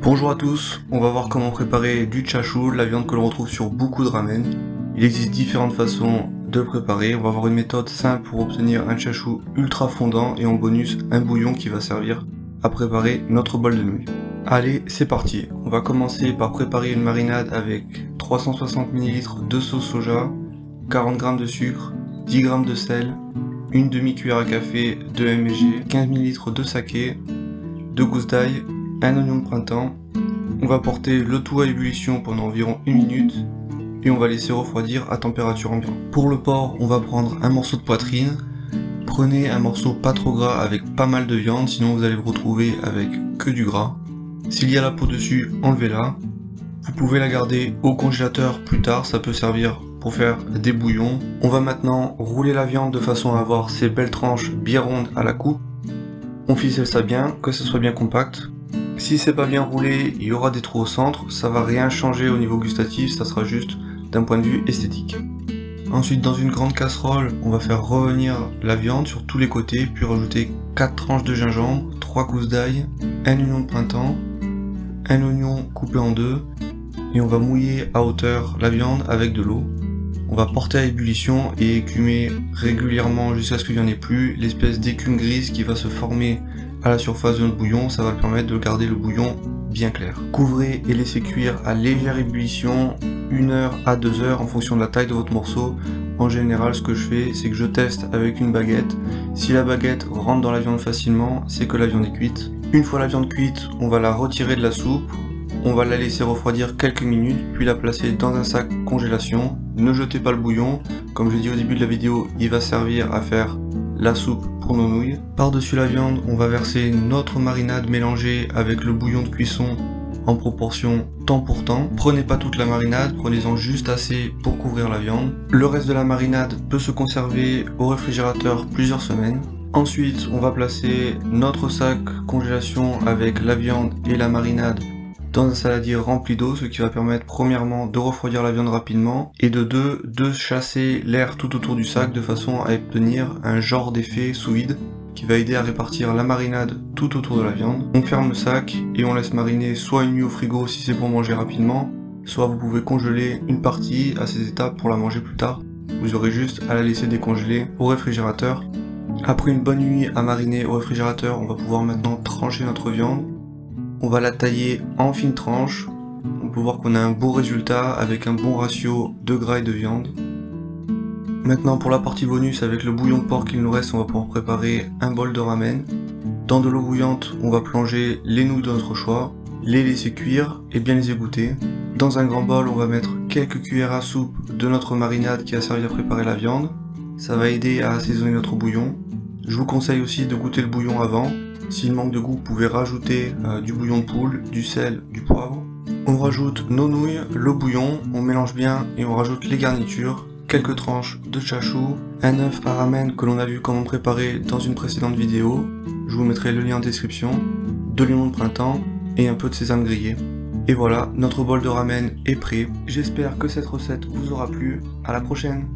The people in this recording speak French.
Bonjour à tous, on va voir comment préparer du chashu, la viande que l'on retrouve sur beaucoup de ramen. Il existe différentes façons de le préparer, on va avoir une méthode simple pour obtenir un chashu ultra fondant et en bonus un bouillon qui va servir à préparer notre bol de nouilles. Allez, c'est parti. On va commencer par préparer une marinade avec 360 ml de sauce soja, 40 g de sucre, 10 g de sel, une demi-cuillère à café de MSG, 15 ml de saké, 2 gousses d'ail, un oignon de printemps. On va porter le tout à ébullition pendant environ 1 minute et on va laisser refroidir à température ambiante. Pour le porc, on va prendre un morceau de poitrine. Prenez un morceau pas trop gras avec pas mal de viande, sinon vous allez vous retrouver avec que du gras. S'il y a la peau dessus, enlevez-la. Vous pouvez la garder au congélateur plus tard, ça peut servir pour faire des bouillons. On va maintenant rouler la viande de façon à avoir ces belles tranches bien rondes à la coupe. On ficelle ça bien, que ce soit bien compact. Si c'est pas bien roulé, il y aura des trous au centre, ça va rien changer au niveau gustatif, ça sera juste d'un point de vue esthétique. Ensuite, dans une grande casserole, on va faire revenir la viande sur tous les côtés, puis rajouter 4 tranches de gingembre, 3 gousses d'ail, un oignon de printemps, un oignon coupé en deux, et on va mouiller à hauteur la viande avec de l'eau. On va porter à ébullition et écumer régulièrement jusqu'à ce qu'il n'y en ait plus, l'espèce d'écume grise qui va se former à la surface de notre bouillon, ça va permettre de garder le bouillon bien clair. Couvrez et laissez cuire à légère ébullition 1 heure à 2 heures en fonction de la taille de votre morceau. En général, ce que je fais, c'est que je teste avec une baguette. Si la baguette rentre dans la viande facilement, c'est que la viande est cuite. Une fois la viande cuite, on va la retirer de la soupe. On va la laisser refroidir quelques minutes, puis la placer dans un sac congélation. Ne jetez pas le bouillon, comme je l'ai dit au début de la vidéo, il va servir à faire la soupe pour nos nouilles. Par-dessus la viande, on va verser notre marinade mélangée avec le bouillon de cuisson en proportion temps pour temps. Prenez pas toute la marinade, prenez-en juste assez pour couvrir la viande. Le reste de la marinade peut se conserver au réfrigérateur plusieurs semaines. Ensuite, on va placer notre sac congélation avec la viande et la marinade dans un saladier rempli d'eau, ce qui va permettre premièrement de refroidir la viande rapidement et de deux, de chasser l'air tout autour du sac de façon à obtenir un genre d'effet sous vide qui va aider à répartir la marinade tout autour de la viande. On ferme le sac et on laisse mariner soit une nuit au frigo si c'est pour manger rapidement, soit vous pouvez congeler une partie à ces étapes pour la manger plus tard. Vous aurez juste à la laisser décongeler au réfrigérateur. Après une bonne nuit à mariner au réfrigérateur, on va pouvoir maintenant trancher notre viande. On va la tailler en fines tranches. On peut voir qu'on a un beau résultat avec un bon ratio de gras et de viande. Maintenant pour la partie bonus, avec le bouillon de porc qu'il nous reste, on va pouvoir préparer un bol de ramen. Dans de l'eau bouillante, on va plonger les nouilles de notre choix, les laisser cuire et bien les égoutter. Dans un grand bol, on va mettre quelques cuillères à soupe de notre marinade qui a servi à préparer la viande. Ça va aider à assaisonner notre bouillon. Je vous conseille aussi de goûter le bouillon avant. S'il manque de goût, vous pouvez rajouter du bouillon de poule, du sel, du poivre. On rajoute nos nouilles, le bouillon, on mélange bien et on rajoute les garnitures, quelques tranches de chashu, un œuf à ramen que l'on a vu comment préparer dans une précédente vidéo. Je vous mettrai le lien en description, de l'oignon de printemps et un peu de sésame grillé. Et voilà, notre bol de ramen est prêt. J'espère que cette recette vous aura plu. À la prochaine!